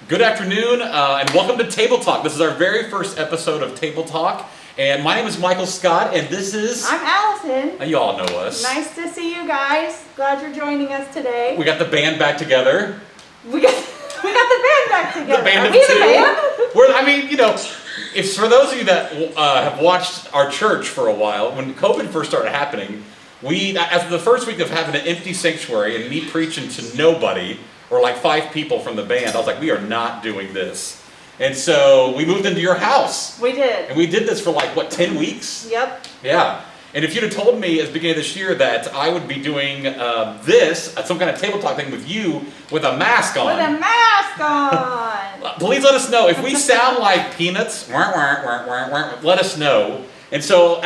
Good afternoon, and welcome to Table Talk. This is our very first episode of Table Talk, and my name is Michael Scott, and this is... I'm Allison. You all know us. Nice to see you guys. Glad you're joining us today. We got the band back together. We got the band back together. The band Are of we two. the band? If for those of you that have watched our church for a while, when COVID first started happening, after the first week of having an empty sanctuary and me preaching to nobody, or like 5 people from the band, I was like, we are not doing this. And so we moved into your house. We did. And we did this for 10 weeks? Yep. Yeah. And if you'd have told me at the beginning of this year that I would be doing some kind of table talk thing with you with a mask on. With a mask on. Please let us know. If we sound like peanuts, let us know. And so,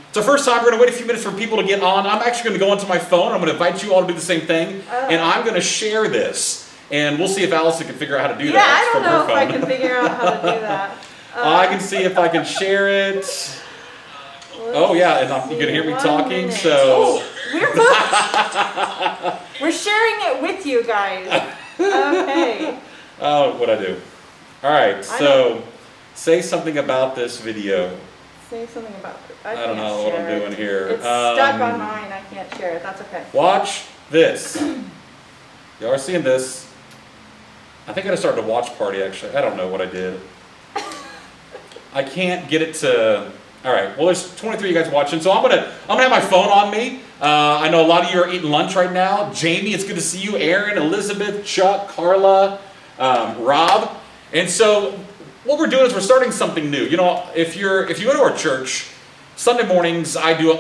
it's our first time. We're going to wait a few minutes for people to get on. I'm actually going to go onto my phone. I'm going to invite you all to do the same thing. And I'm going to share this. And we'll see if Allison can figure out how to do that. Yeah, I don't know if I can figure out how to do that. I can see if I can share it. Oh yeah, and you can hear me talking, minute. so... We're sharing it with you guys. Okay. Oh, what'd I do? Alright, so say something about this video. Say something about it. I don't know what I'm doing here. It's stuck on mine. I can't share it. That's okay. Watch this. Y'all are seeing this. I think I just started a watch party, actually. I don't know what I did. I can't get it to... All right, well, there's 23 of you guys watching, so I'm gonna have my phone on me. I know a lot of you are eating lunch right now. Jamie, it's good to see you. Aaron, Elizabeth, Chuck, Carla, Rob. And so what we're doing is we're starting something new. You know, if you go to our church, Sunday mornings I do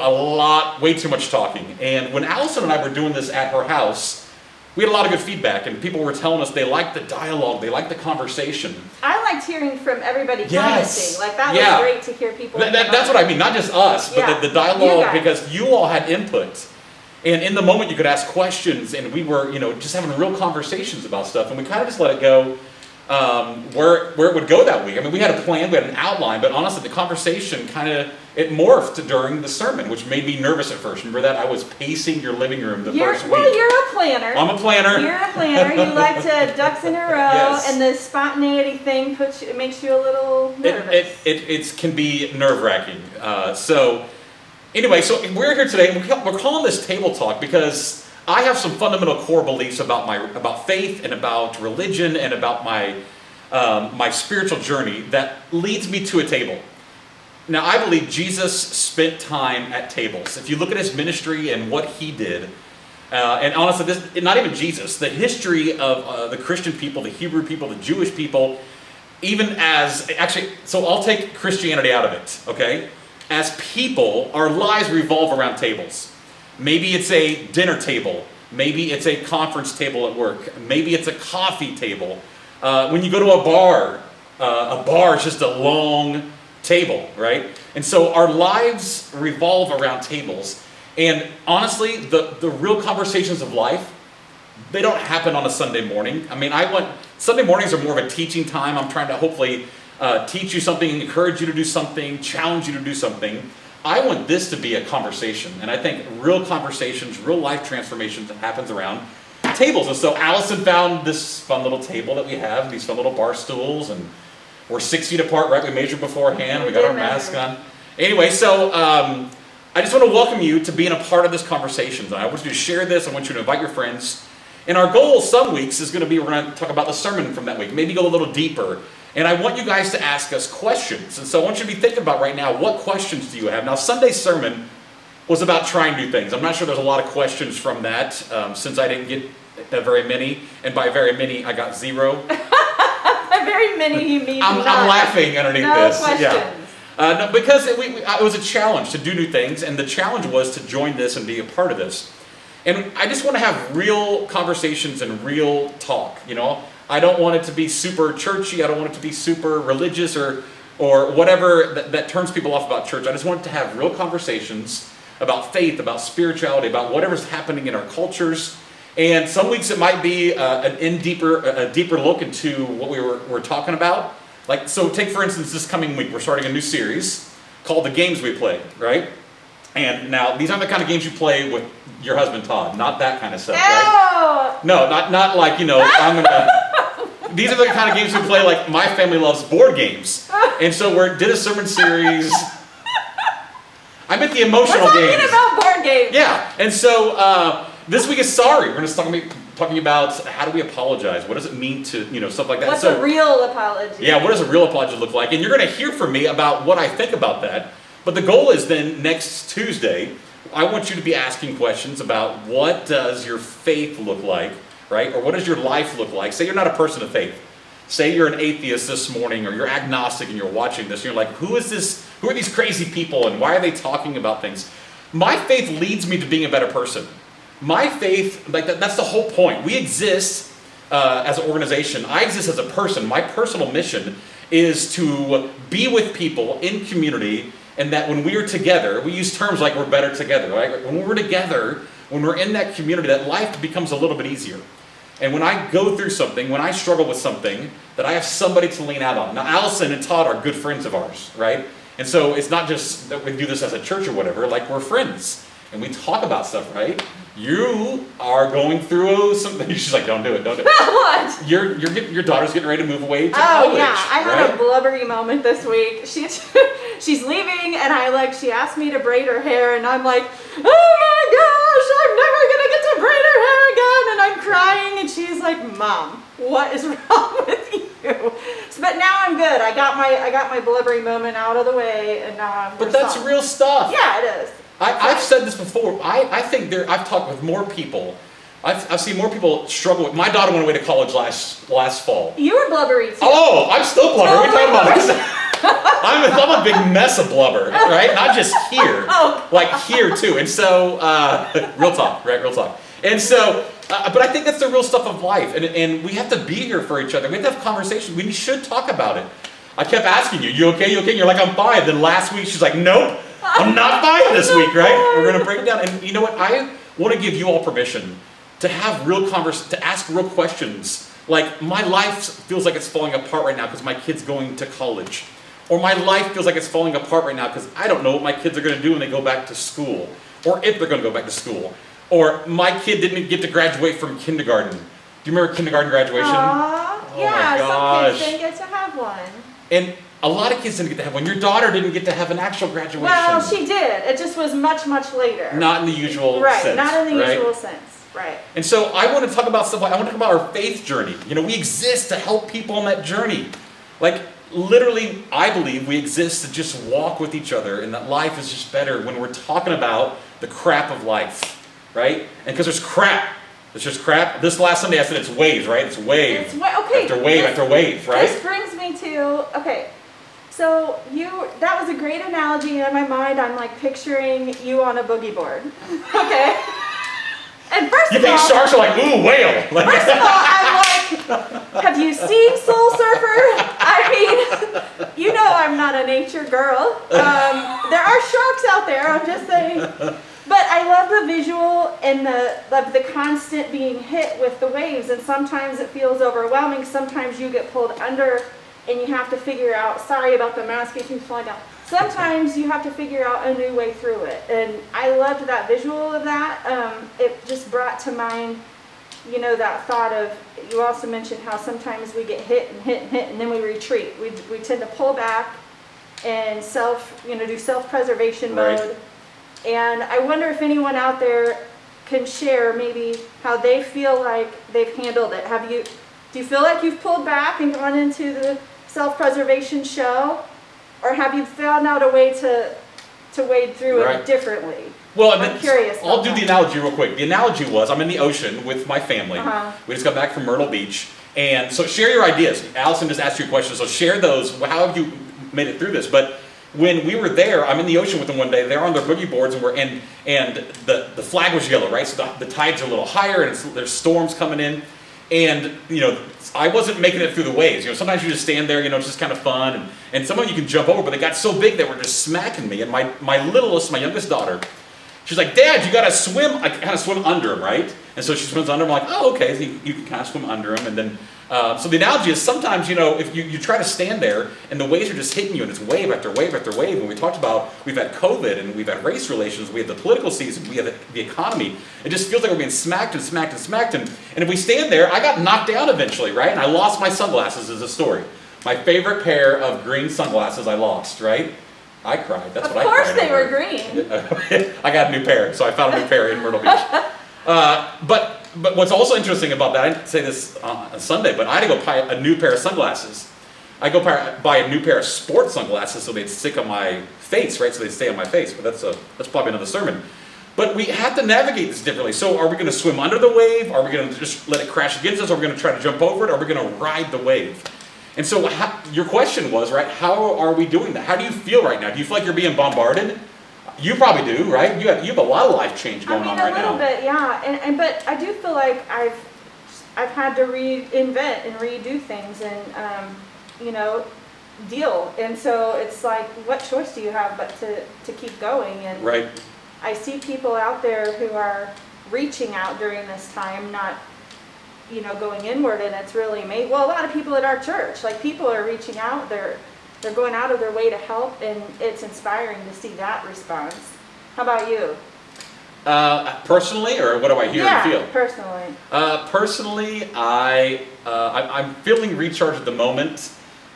way too much talking. And when Allison and I were doing this at her house, we had a lot of good feedback, and people were telling us they liked the dialogue, they liked the conversation. I liked hearing from everybody Yes. commenting. That was great to hear people. That's what I mean, not just us, but the dialogue, because you all had input. And in the moment you could ask questions, and we were, just having real conversations about stuff, and we kind of just let it go where it would go that week. I mean, we had a plan, we had an outline, but honestly, the conversation it morphed during the sermon, which made me nervous at first. Remember that? I was pacing your living room first week. Well, you're a planner. I'm a planner. You're a planner. You like to ducks in a row, Yes. and the spontaneity thing makes you a little nervous. It can be nerve-wracking. Anyway, so we're here today, and we're calling this Table Talk because I have some fundamental core beliefs about faith and about religion and about my spiritual journey that leads me to a table. Now, I believe Jesus spent time at tables. If you look at his ministry and what he did, and honestly, not even Jesus, the history of the Christian people, the Hebrew people, the Jewish people, so I'll take Christianity out of it, okay? As people, our lives revolve around tables. Maybe it's a dinner table. Maybe it's a conference table at work. Maybe it's a coffee table. When you go to a bar is just a long table, right? And so our lives revolve around tables. And honestly, the real conversations of life, they don't happen on a Sunday morning. I mean, Sunday mornings are more of a teaching time. I'm trying to hopefully teach you something, encourage you to do something, challenge you to do something. I want this to be a conversation. And I think real conversations, real life transformations that happens around tables. And so Allison found this fun little table that we have, these fun little bar stools, and we're 6 feet apart, right? We measured beforehand. We got our mask on. Anyway, so I just want to welcome you to being a part of this conversation. I want you to share this. I want you to invite your friends. And our goal some weeks is going to be, we're going to talk about the sermon from that week, maybe go a little deeper. And I want you guys to ask us questions. And so I want you to be thinking about right now, what questions do you have? Now, Sunday's sermon was about trying new things. I'm not sure there's a lot of questions from that, since I didn't get very many. And by very many, I got 0. By very many, you mean I'm laughing underneath this. Questions. Yeah. No, because it was a challenge to do new things, and the challenge was to join this and be a part of this. And I just want to have real conversations and real talk, I don't want it to be super churchy, I don't want it to be super religious or whatever that turns people off about church. I just want it to have real conversations about faith, about spirituality, about whatever's happening in our cultures. And some weeks it might be a deeper look into what we're talking about. So take for instance this coming week, we're starting a new series called The Games We Play, right? And now, these aren't the kind of games you play with your husband Todd. Not that kind of stuff, right? Oh! No, not like, I'm gonna... These are the kind of games we play, like my family loves board games. And so we did a sermon series. I meant the emotional We're games. talking about board games. Yeah, and so this week is sorry. We're going to talking about how do we apologize? What does it mean to, stuff like that. What's so, a real apology? Yeah, what does a real apology look like? And you're going to hear from me about what I think about that. But the goal is then next Tuesday, I want you to be asking questions about what does your faith look like, right? Or what does your life look like? Say you're not a person of faith. Say you're an atheist this morning, or you're agnostic and you're watching this, and you're like, who is this? Who are these crazy people, and why are they talking about things? My faith leads me to being a better person. My faith, that's the whole point. We exist as an organization. I exist as a person. My personal mission is to be with people in community, and that when we are together, we use terms like we're better together, right? When we're together, when we're in that community, that life becomes a little bit easier. And when I go through something, when I struggle with something, that I have somebody to lean out on. Now, Allison and Todd are good friends of ours, right? And so it's not just that we do this as a church or whatever, like we're friends. And we talk about stuff, right? You are going through something. She's like, don't do it, don't do it. What? Your daughter's getting ready to move away to Oh college. yeah, I had right? a blubbery moment this week. She's leaving, and she asked me to braid her hair, and I'm like, oh my gosh, I'm never gonna get to braid her hair again, and I'm crying, and she's like, Mom, what is wrong with you? But now I'm good. I got my blubbery moment out of the way, and now I'm. But that's real stuff. Yeah, it is. I've said this before. I think I've talked with more people. I've seen more people struggle with. My daughter went away to college last fall. You were blubbery too. Oh, I'm still blubber. What are we talking about? I'm a big mess of blubber, right? Not just here, like here too. And so, real talk, right? Real talk. And so, but I think that's the real stuff of life. And we have to be here for each other. We have to have conversations. We should talk about it. I kept asking you, you okay? You okay? And you're like, I'm fine. Then last week, she's like, nope, I'm not fine this week, right? We're going to break it down. And you know what? I want to give you all permission to have to ask real questions. Like, my life feels like it's falling apart right now because my kid's going to college. Or my life feels like it's falling apart right now because I don't know what my kids are going to do when they go back to school. Or if they're going to go back to school. Or my kid didn't get to graduate from kindergarten. Do you remember kindergarten graduation? Aww, yeah, some kids didn't get to have one. And a lot of kids didn't get to have one. Your daughter didn't get to have an actual graduation. Well, she did. It just was much, much later. Not in the usual sense. Right, not in the right? usual sense. Right. And so I want to talk about stuff like, I want to talk about our faith journey. We exist to help people on that journey. Like, literally, I believe we exist to just walk with each other, and that life is just better when we're talking about the crap of life, right? And because there's crap. It's just crap. This last Sunday I said it's waves, right? It's wave. Okay. After wave after wave, right? This brings me to, okay, so that was a great analogy. In my mind, I'm like picturing you on a boogie board. Okay? And first You of all, think sharks are like, ooh, whale. first of all, I'm like, have you seen Soul Surfer? I mean, I'm not a nature girl. There are sharks out there, I'm just saying. But I love the visual and the constant being hit with the waves, and sometimes it feels overwhelming. Sometimes you get pulled under and you have to figure out, sorry about the mask, it keeps falling down. Sometimes you have to figure out a new way through it. And I loved that visual of that. It just brought to mind, that thought of, you also mentioned how sometimes we get hit and hit and hit and then we retreat. We tend to pull back and do self-preservation mode. Right. And I wonder if anyone out there can share maybe how they feel like they've handled it. Do you feel like you've pulled back and gone into the self-preservation show? Or have you found out a way to wade through it differently? Well, I'm curious. I'll do the analogy real quick. The analogy was, I'm in the ocean with my family. Uh-huh. We just got back from Myrtle Beach. And so share your ideas. Allison just asked you a question, so share those. How have you made it through this? But when we were there, I'm in the ocean with them one day. They're on their boogie boards, and the flag was yellow, right? So the tides are a little higher, and there's storms coming in. And, I wasn't making it through the waves. Sometimes you just stand there, it's just kind of fun. And some of you can jump over, but they got so big that were just smacking me. And my youngest daughter, She's like, Dad, you gotta swim. I kind of swim under him, right? And so she swims under him. I'm like, oh, okay. So you can kind of swim under him. And then, so the analogy is sometimes, if you try to stand there and the waves are just hitting you and it's wave after wave after wave. And we talked about, we've had COVID and we've had race relations, we have the political season, we have the economy. It just feels like we're being smacked and smacked and smacked. And if we stand there, I got knocked down eventually, right? And I lost my sunglasses as a story. My favorite pair of green sunglasses I lost, right? I cried. That's what I cried. Of course they over. were green. I got a new pair, so I found a new pair in Myrtle Beach. But what's also interesting about that, I didn't say this on Sunday, but I had to go buy a new pair of sunglasses. I go buy a new pair of sports sunglasses so they'd stick on my face, right? So they'd stay on my face. But that's probably another sermon. But we have to navigate this differently. So are we going to swim under the wave? Are we going to just let it crash against us? Are we going to try to jump over it? Are we going to ride the wave? And so your question was, right, how are we doing that? How do you feel right now? Do you feel like you're being bombarded? You probably do, right? You have a lot of life change going on right now. A little bit, yeah. But I do feel like I've had to reinvent and redo things and, deal. And so it's like, what choice do you have but to keep going? And right. I see people out there who are reaching out during this time, not going inward, and it's really amazing. Well, a lot of people at our church, like people are reaching out, they're going out of their way to help, and it's inspiring to see that response. How about you? Personally, or what do I hear and feel? Personally. Personally, I'm feeling recharged at the moment,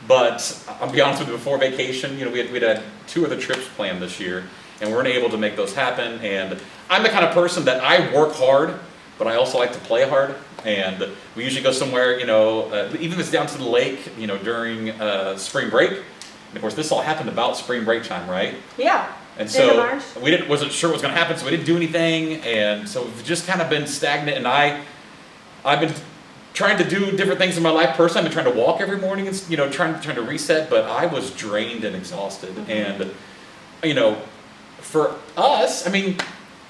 but I'll be honest with you, before vacation, we had 2 other trips planned this year, and we weren't able to make those happen, and I'm the kind of person that I work hard, but I also like to play hard. And we usually go somewhere, even if it's down to the lake, during spring break. And of course, this all happened about spring break time, right? Yeah. And so we wasn't sure what was going to happen, so we didn't do anything. And so we've just kind of been stagnant. And I've been trying to do different things in my life personally. I've been trying to walk every morning and, trying to reset. But I was drained and exhausted. Mm-hmm. And, for us,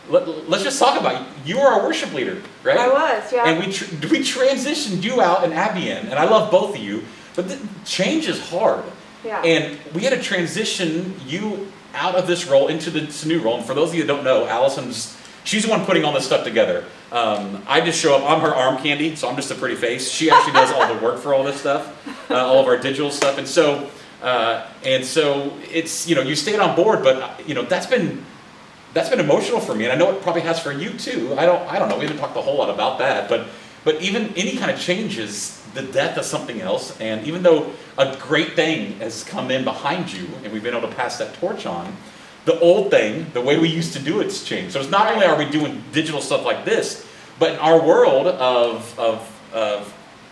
let's just talk about it. You were our worship leader, right? I was, yeah. And we transitioned you out and Abby in, and I love both of you, but change is hard. Yeah. And we had to transition you out of this role into this new role. And for those of you that don't know, she's the one putting all this stuff together. I just show up, I'm her arm candy, so I'm just a pretty face. She actually does all the work for all this stuff, all of our digital stuff. And so it's, you stayed on board, but that's been emotional for me, and I know it probably has for you too. I don't know. We haven't talked a whole lot about that, but even any kind of change is the death of something else. And even though a great thing has come in behind you, and we've been able to pass that torch on, the old thing, the way we used to do it's changed. So it's not only are we doing digital stuff like this, but in our world of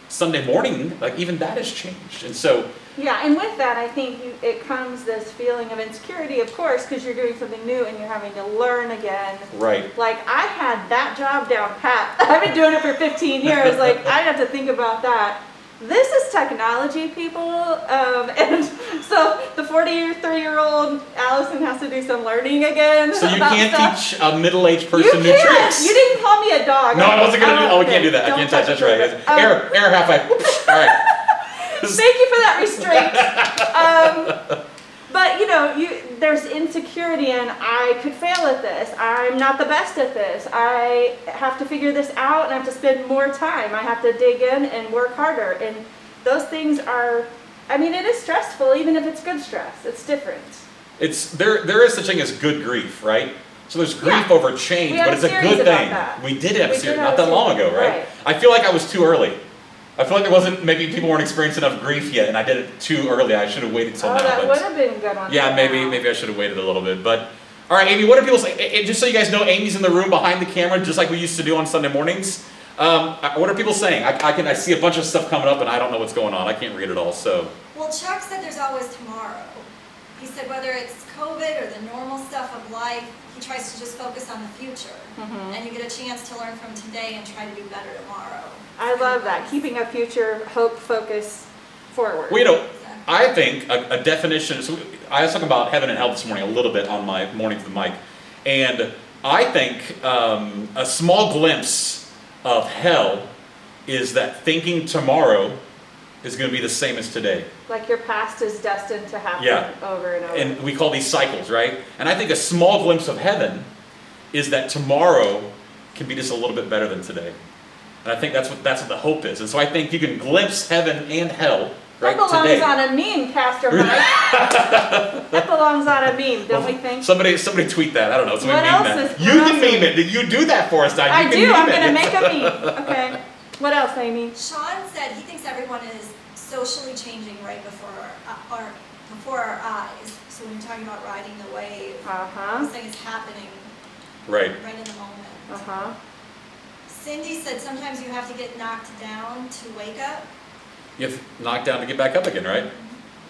Sunday morning, like even that has changed. And so. Yeah, and with that, I think it comes this feeling of insecurity, of course, because you're doing something new and you're having to learn again. Right. Like, I had that job down pat. I've been doing it for 15 years. Like, I have to think about that. This is technology, people. And so the 43-year-old Allison has to do some learning again. So you can't teach a middle-aged person new tricks. You didn't call me a dog. No, I wasn't going to do. Oh, we can't do that. I can't touch. That's right. Air halfway. All right. Thank you for that restraint. But there's insecurity, and I could fail at this. I'm not the best at this. I have to figure this out, and I have to spend more time. I have to dig in and work harder. And those things are, it is stressful, even if it's good stress. It's different. There is such thing as good grief, right? So there's grief over change, but it's a good thing. We did have a series not that long ago, right? I feel like I was too early. I feel like maybe people weren't experiencing enough grief yet, and I did it too early. I should have waited till now. Oh, that would have been a good one. Yeah, maybe I should have waited a little bit. But, all right, Amy, what do people say? Just so you guys know, Amy's in the room behind the camera, just like we used to do on Sunday mornings. What are people saying? I see a bunch of stuff coming up, and I don't know what's going on. I can't read it all, so. Well, Chuck said there's always tomorrow. He said whether it's COVID or the normal stuff of life, he tries to just focus on the future. Mm-hmm. And you get a chance to learn from today and try to do better tomorrow. I love that. Keeping a future hope focus forward. Well, I think a definition, so I was talking about heaven and hell this morning a little bit on my morning to the mic, and I think a small glimpse of hell is that thinking tomorrow is going to be the same as today. Like your past is destined to happen over and over. And we call these cycles, right? And I think a small glimpse of heaven is that tomorrow can be just a little bit better than today. And I think that's what the hope is. And so I think you can glimpse heaven and hell right That belongs today. on a meme, Pastor Mike. That belongs on a meme, don't we think? Somebody tweet that. I don't know. Somebody What meme else that. is- You what can else meme is- it. You do that for us, Di. I You can do. meme I'm it. going to make a meme. Okay. What else, Amy? Sean said he thinks everyone is socially changing right before our eyes. So when you're talking about riding the wave, Uh-huh. he's saying it's happening Right. right in the moment. Uh-huh. Cindy said sometimes you have to get knocked down to wake up. You have to knock down to get back up again, right?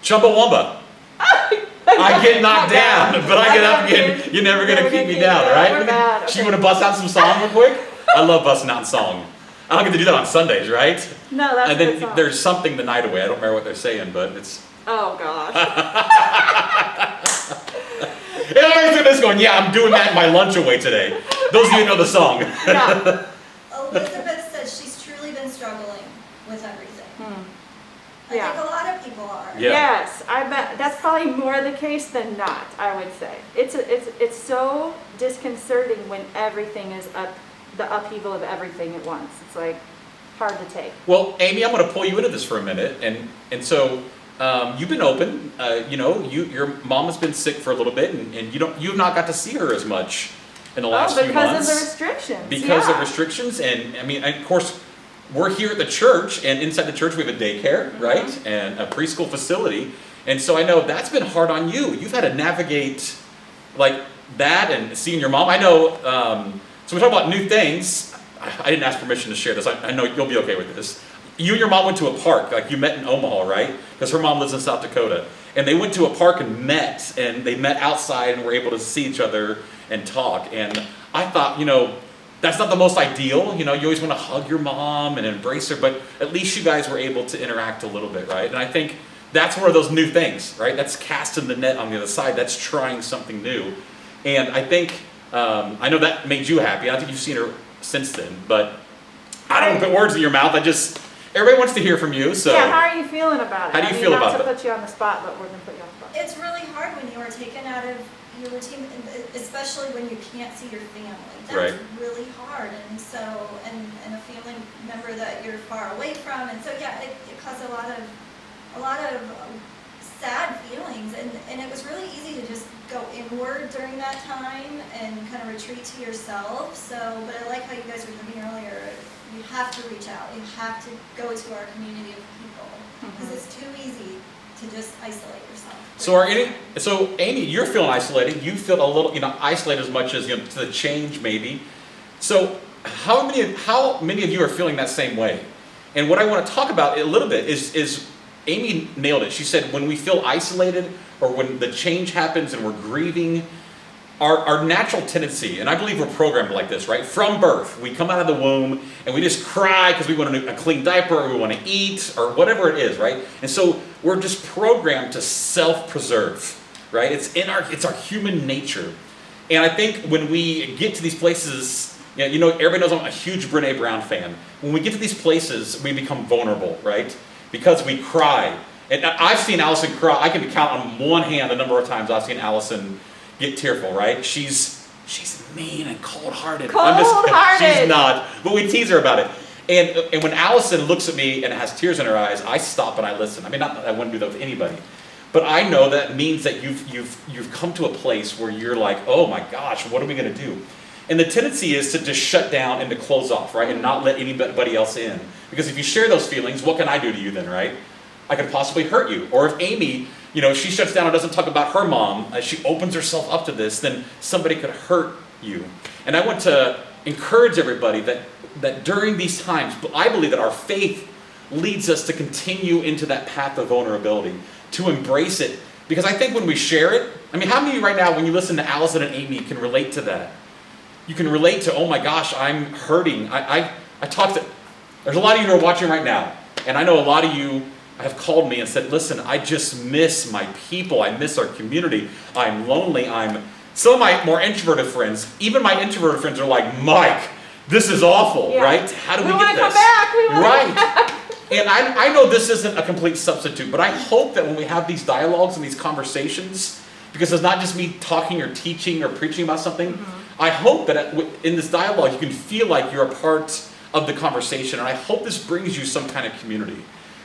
Chumbawamba. I get knocked down, but I get up again. You're never going to keep me down, We're right? bad. She Okay. want to bust out some song real quick? I love busting out song. I don't get to do that on Sundays, right? No, that's And a good then song. there's something the night away. I don't remember what they're saying, but it's... Oh, gosh. Everybody's doing this going, yeah, I'm doing that in my lunch away today. Those of you who know the song. Yeah. Elizabeth says she's truly been struggling with everything. I Yeah. think a lot of people are. Yeah. Yes, I bet that's probably more the case than not, I would say. It's so disconcerting when everything is the upheaval of everything at once. It's like hard to take. Well, Amy, I'm going to pull you into this for a minute. And so you've been open. Your mom has been sick for a little bit, and you've not got to see her as much in the last few months. Because of the restrictions. Because of yeah. restrictions, and I mean, of course, we're here at the church, and inside the church we have a daycare, right, and a preschool facility, and so I know that's been hard on you. You've had to navigate like that and seeing your mom. I know. So we talk about new things. I didn't ask permission to share this. I know you'll be okay with this. You and your mom went to a park, like you met in Omaha, right? Because her mom lives in South Dakota, and they went to a park and they met outside and were able to see each other and talk. And I thought, that's not the most ideal. You always want to hug your mom and embrace her, but at least you guys were able to interact a little bit, right? And I think that's one of those new things, right? That's casting the net on the other side. That's trying something new. And I think, I know that made you happy. I think you've seen her since then, but I don't want to put words in your mouth. Everybody wants to hear from you, so. Yeah, how are you feeling about it? How do you feel about Not that? to put you on the spot, but we're going to put you on the spot. It's really hard when you are taken out of your routine, especially when you can't see your family. That's Right. really hard, and so, and a family member that you're far away from, and so yeah, it caused a lot of sad feelings, and it was really easy to just go inward during that time and kind of retreat to yourself. So, but I like how you guys were talking earlier. You have to reach out. You have to go to our community of people because it's too easy to just isolate yourself. So Amy, you're feeling isolated. You feel a little, isolated as much as to the change maybe. So how many of you are feeling that same way? And what I want to talk about a little bit is Amy nailed it. She said when we feel isolated or when the change happens and we're grieving, our natural tendency, and I believe we're programmed like this, right? From birth, we come out of the womb and we just cry because we want a clean diaper or we want to eat or whatever it is, right? And so we're just programmed to self-preserve, right? It's our human nature. And I think when we get to these places, everybody knows I'm a huge Brené Brown fan. When we get to these places, we become vulnerable, right? Because we cry. And I've seen Allison cry. I can count on one hand the number of times I've seen Allison get tearful, right? She's mean and cold-hearted. Cold-hearted. She's not, but we tease her about it. And when Allison looks at me and has tears in her eyes, I stop and I listen. I mean, not that I wouldn't do that with anybody, but I know that means that you've come to a place where you're like, oh my gosh, what are we going to do? And the tendency is to just shut down and to close off, right? And not let anybody else in. Because if you share those feelings, what can I do to you then, right? I could possibly hurt you. Or if Amy, she shuts down and doesn't talk about her mom, as she opens herself up to this, then somebody could hurt you. And I want to encourage everybody that during these times, I believe that our faith leads us to continue into that path of vulnerability, to embrace it. Because I think when we share it, how many of you right now, when you listen to Allison and Amy, can relate to that? You can relate to, oh my gosh, I'm hurting. I talked to, there's a lot of you who are watching right now, and I know a lot of you have called me and said, listen, I just miss my people. I miss our community. I'm lonely. Some of my more introverted friends, even my introverted friends are like, Mike, this is awful, Yeah. right? How do we get wanna this? come back. We wanna Right. come back. And I know this isn't a complete substitute, but I hope that when we have these dialogues and these conversations, because it's not just me talking or teaching or preaching about something, I hope that in this dialogue you can feel like you're a part of the conversation, and I hope this brings you some kind of community.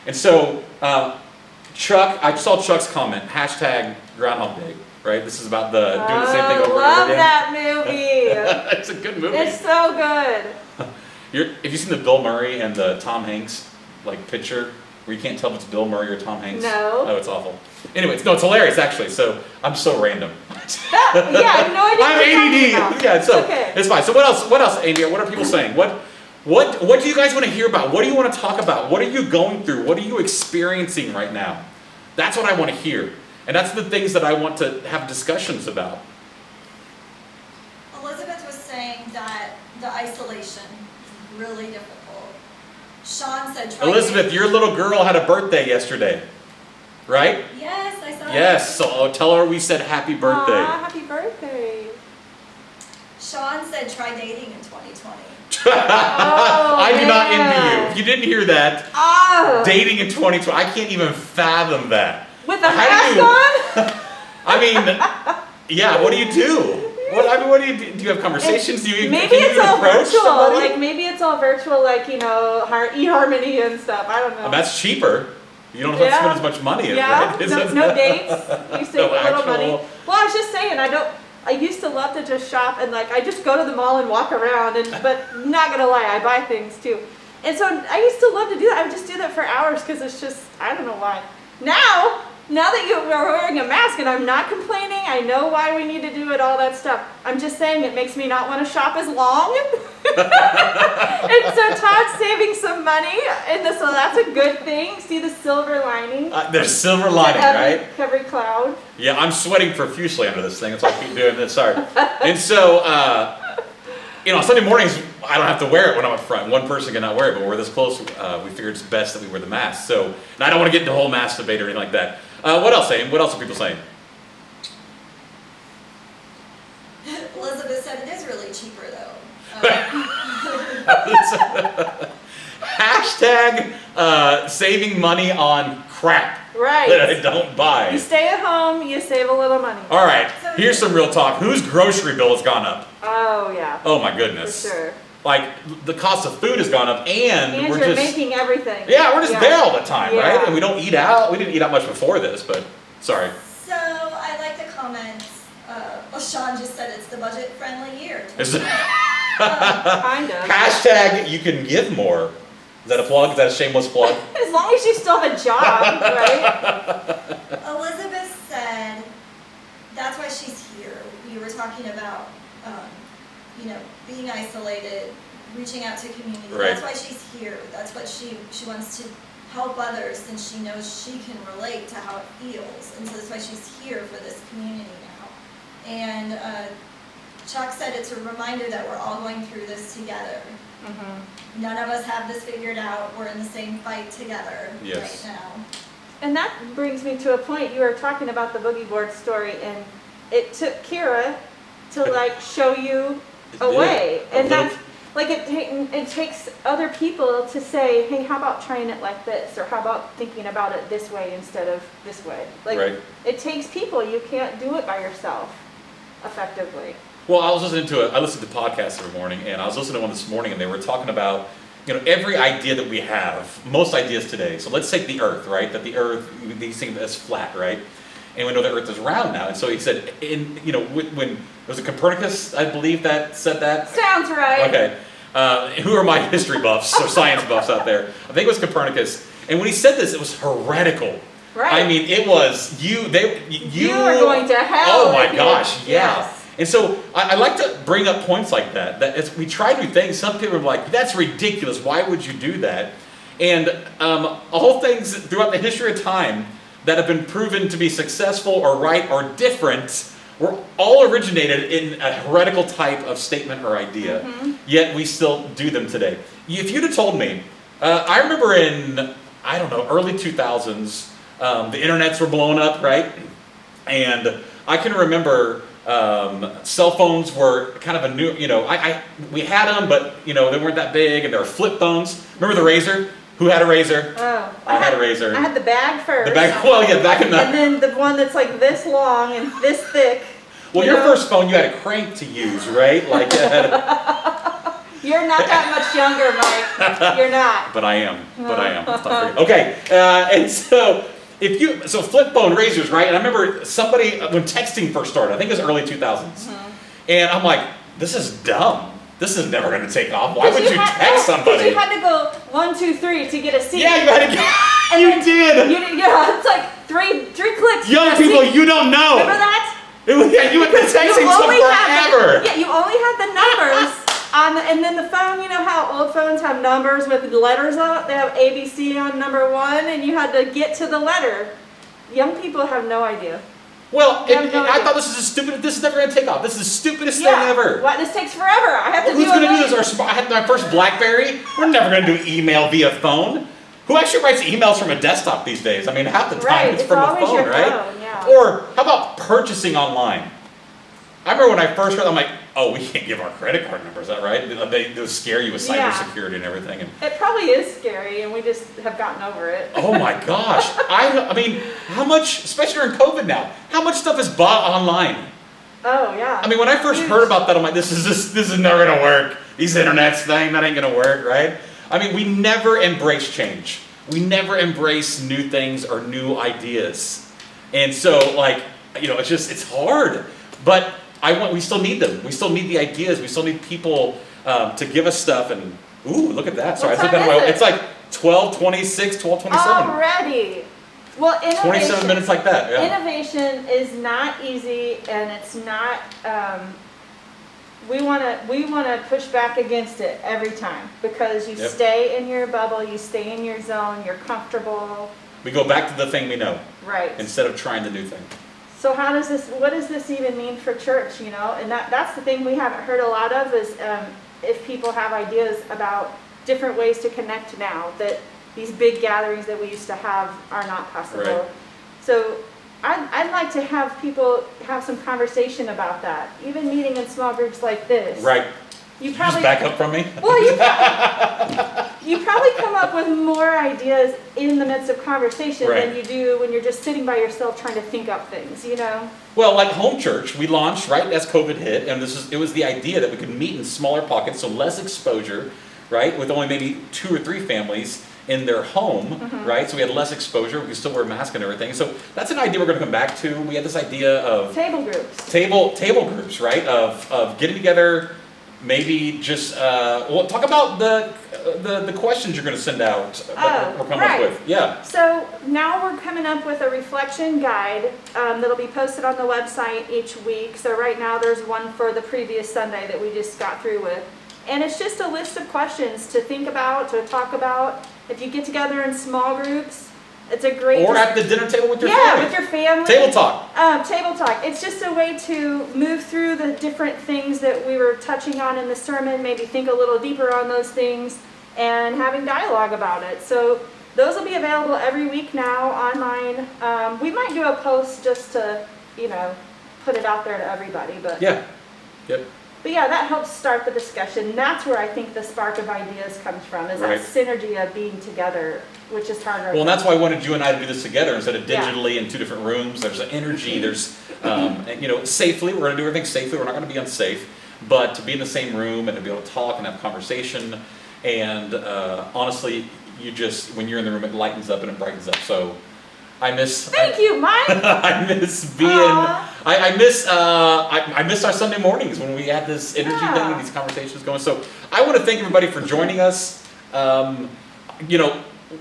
And so, Chuck, I saw Chuck's comment, hashtag Groundhog Day, right? This is about the doing the same thing over and love over again. that movie. It's a good movie. It's so good. Have you seen the Bill Murray and the Tom Hanks picture where you can't tell if it's Bill Murray or Tom Hanks? No. Oh, it's awful. Anyway, it's hilarious actually. So I'm so random. Yeah, I have no idea. I'm what you're talking ADD. about. Yeah, so Okay. it's fine. So what else, Amy? What are people saying? What do you guys want to hear about? What do you want to talk about? What are you going through? What are you experiencing right now? That's what I want to hear. And that's the things that I want to have discussions about. Elizabeth was saying that the isolation is really difficult. Sean said try Elizabeth, your little girl had a birthday yesterday, right? Yes, I saw Yes, so tell her we said happy birthday. Aw, happy birthday. Sean said try dating in 2020. I do not envy you. man. If you didn't hear that, Oh, dating in 2020, I can't even fathom that. with a How mask do you- on? I mean, yeah, what do you do? What do you do? Do you have conversations? Do you Maybe can you it's even all approach virtual. somebody? Like maybe it's all virtual, eHarmony and stuff. I don't know. And that's cheaper. You don't have to Yeah. spend as much money. Yeah, right? no dates. You save No a little money. actual- Well, I was just saying, I used to love to just shop and I just go to the mall and walk around but not gonna lie, I buy things too. And so I used to love to do that. I would just do that for hours because it's just, I don't know why. Now that you are wearing a mask and I'm not complaining, I know why we need to do it, all that stuff. I'm just saying it makes me not want to shop as long. And so Todd's saving some money, so that's a good thing. See the silver lining? There's silver lining, right? Every cloud. Yeah, I'm sweating profusely under this thing. That's why I keep doing this. Sorry. And so, Sunday mornings, I don't have to wear it when I'm up front. One person cannot wear it, but we're this close. We figured it's best that we wear the mask. So, and I don't want to get into the whole mask debate or anything like that. What else, Aim? What else are people saying? Elizabeth said it is really cheaper though. Hashtag saving money on crap Right. that I don't You buy. stay at home, you save a little money. All right, here's some real talk. Whose grocery bill has gone up? Oh, yeah. Oh my For goodness. sure. Like, the cost of food has gone up, and And we're you're just... making everything. Yeah, we're just Yeah. there all the time, right? Yeah. And we don't eat out. We didn't eat out much before this, but sorry. So I like the comments. Sean just said it's the budget-friendly year. Is it- Kind of. Hashtag you can give more. Is that a plug? Is that a shameless plug? As long as you still have a job, right? Elizabeth said that's why she's here. We were talking about, being isolated, reaching out to community. Right. That's why she's here. That's what she wants to help others since she knows she can relate to how it feels. And so that's why she's here for this community now. And Chuck said it's a reminder that we're all going through this together. Mm-hmm. None of us have this figured out. We're in the same fight together Yes. right now. And that brings me to a point. You were talking about the boogie board story, and it took Kira to show you It a did. way. A And little- that's it takes other people to say, hey, how about trying it like this, or how about thinking about it this way instead of this way. Right. It takes people. You can't do it by yourself effectively. Well, I listened to podcasts every morning, and I was listening to one this morning, and they were talking about, every idea that we have, most ideas today. So let's take the Earth, right? That the Earth, these things as flat, right? And we know the Earth is round now. And so he said, when was it Copernicus, I believe, that said that? Sounds right. Okay. Who are my history buffs or science buffs out there? I think it was Copernicus. And when he said this, it was heretical. Right. I mean, it was you are going to hell. Oh my if you- gosh, yeah. Yes. And so I like to bring up points like that. That as we try new things, some people are like, "That's ridiculous. Why would you do that?" And a whole things throughout the history of time that have been proven to be successful or right or different were all originated in a heretical type of statement or idea. Mm-hmm. Yet we still do them today. If you'd have told me, I remember in early 2000s, the internets were blowing up, right? And I can remember cell phones were kind of a new, we had them, but they weren't that big, and there were flip phones. Remember the Razor? Who had a Razor? Oh, I had a Razor. I had the bag first. The bag. Well, yeah, back in the. And then the one that's like this long and this thick. Well, You your know? first phone, you had a crank to use, right? Like, You're not that much younger, Mike. You're not. but I am. But I am. Let's not forget. Okay, and so so flip phone razors, right? And I remember somebody when texting first started. I think it was early 2000s, and I'm like, this is dumb. This is never going to take off. Why would you text somebody? Because you had to go 1, 2, 3 to get a seat. Yeah, you had to get. And You then did. Yeah, it's like three clicks. to Young get a people, seat. you don't know. Remember that? Yeah, you had been texting forever. Yeah, you only had the numbers and then the phone. You know how old phones have numbers with letters on it? They have ABC on number 1, and you had to get to the letter. Young people have no idea. Well, I have no I idea. thought this is stupid. This is never going to take off. This is the stupidest Yeah. thing ever. What? This takes forever. I have to Who's do going to a do this? I had my first BlackBerry. We're never going to do email via phone. Who actually writes emails from a desktop these days? I mean, half the time Right, it's it's from a always phone, your right? phone, yeah. Or how about purchasing online? I remember when I first heard, I'm like, oh, we can't give our credit card numbers, is that right? They scare you with Yeah. cybersecurity and everything. And, It probably is scary, and we just have gotten over it. oh my gosh. I mean, how much, especially during COVID now, how much stuff is bought online? Oh yeah. I mean, when I first heard about that, I'm like, this is never gonna work. These internets thing, that ain't gonna work, right? I mean, we never embrace change. We never embrace new things or new ideas. And so, like, it's hard. But we still need them. We still need the ideas. We still need people to give us stuff. And ooh, look at that. Sorry, What I took that time away. is it? It's like 12:26, 12:27. Already. Well, innovation. 27 minutes like that. Yeah. Innovation is not easy, and it's not. We want to push back against it every time because you Yep. stay in your bubble, you stay in your zone, you're comfortable. We go back to the thing we know Right. instead of trying the new thing. So what does this even mean for church, you know? And that's the thing we haven't heard a lot of is if people have ideas about different ways to connect now, that these big gatherings that we used to have are not possible. Right. So I'd like to have people have some conversation about that, even meeting in small groups like this. Right. You You just probably, back up from me? well, you probably come up with more ideas in the midst of conversation Right. than you do when you're just sitting by yourself trying to think up things, you know? Well, like home church, we launched right as COVID hit, and it was the idea that we could meet in smaller pockets, so less exposure, right, with only maybe 2 or 3 families in their home, right? So we had less exposure. We could still wear masks and everything. So that's an idea we're going to come back to. We had this idea of Table groups. table groups, right? Of getting together, maybe just talk about the questions you're going to send out. That we're coming right. up with, yeah. So now we're coming up with a reflection guide that'll be posted on the website each week. So right now there's one for the previous Sunday that we just got through with. And it's just a list of questions to think about, to talk about. If you get together in small groups, it's a great... Or at the dinner table with your yeah, family. with your family. Table talk. Table talk. It's just a way to move through the different things that we were touching on in the sermon, maybe think a little deeper on those things, and having dialogue about it. So those will be available every week now online. We might do a post just to, put it out there to everybody. But Yeah. Yep. But yeah, that helps start the discussion. That's where I think the spark of ideas comes from, is Right. that synergy of being together, which is harder. Well, and that's why I wanted you and I to do this together instead of Yeah. digitally in 2 different rooms. There's an energy, there's, safely. We're going to do everything safely. We're not going to be unsafe. But to be in the same room and to be able to talk and have conversation. And honestly, when you're in the room, it lightens up and it brightens up. So I miss... Thank you, Mike. I miss being... Aw. I miss our Sunday mornings when we had this energy Yeah. thing and these conversations going. So I want to thank everybody for joining us.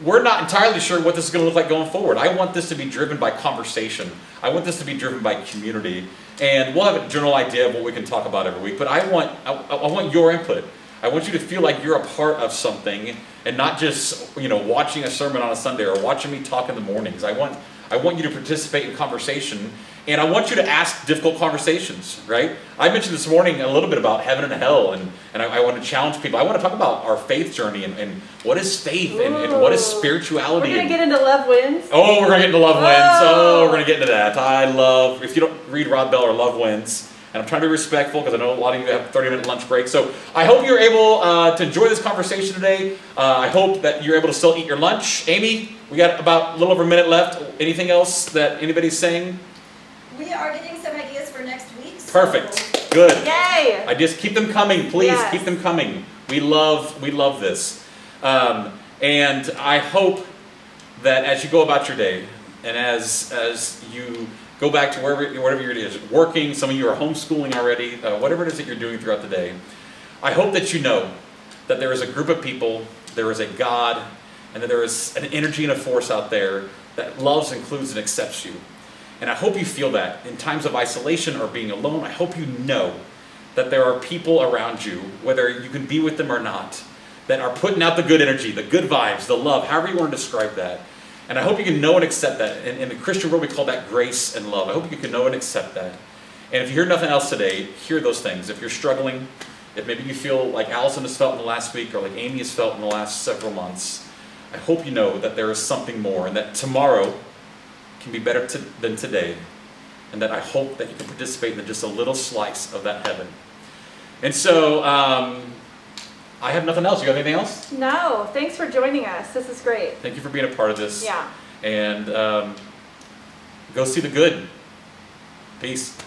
We're not entirely sure what this is going to look like going forward. I want this to be driven by conversation. I want this to be driven by community. And we'll have a general idea of what we can talk about every week. But I want your input. I want you to feel like you're a part of something and not just, watching a sermon on a Sunday or watching me talk in the mornings. I want you to participate in conversation, and I want you to ask difficult conversations, right? I mentioned this morning a little bit about heaven and hell, and I want to challenge people. I want to talk about our faith journey and what is faith and what is Ooh. spirituality. We're going to get into Love Wins. Oh, we're going to get into Love Wins. Oh. Oh, we're going to get into that. If you don't read Rod Bell or Love Wins, and I'm trying to be respectful because I know a lot of you have 30-minute lunch break. So I hope you're able to enjoy this conversation today. I hope that you're able to still eat your lunch. Amy, we got about a little over a minute left. Anything else that anybody's saying? We are getting some ideas for next week, Perfect. Good. Yay! I just keep them coming, please. Yes. Keep them coming. We love this. And I hope that as you go about your day, and as you go back to whatever it is, working, some of you are homeschooling already, whatever it is that you're doing throughout the day, I hope that you know that there is a group of people, there is a God, and that there is an energy and a force out there that loves, includes, and accepts you. And I hope you feel that in times of isolation or being alone. I hope you know that there are people around you, whether you can be with them or not, that are putting out the good energy, the good vibes, the love, however you want to describe that. And I hope you can know and accept that. In the Christian world, we call that grace and love. I hope you can know and accept that. And if you hear nothing else today, hear those things. If you're struggling, if maybe you feel like Allison has felt in the last week or like Amy has felt in the last several months, I hope you know that there is something more and that tomorrow can be better than today. And that I hope that you can participate in just a little slice of that heaven. And so, I have nothing else. You got anything else? No, thanks for joining us. This is great. Thank you for being a part of this. Yeah. And go see the good. Peace.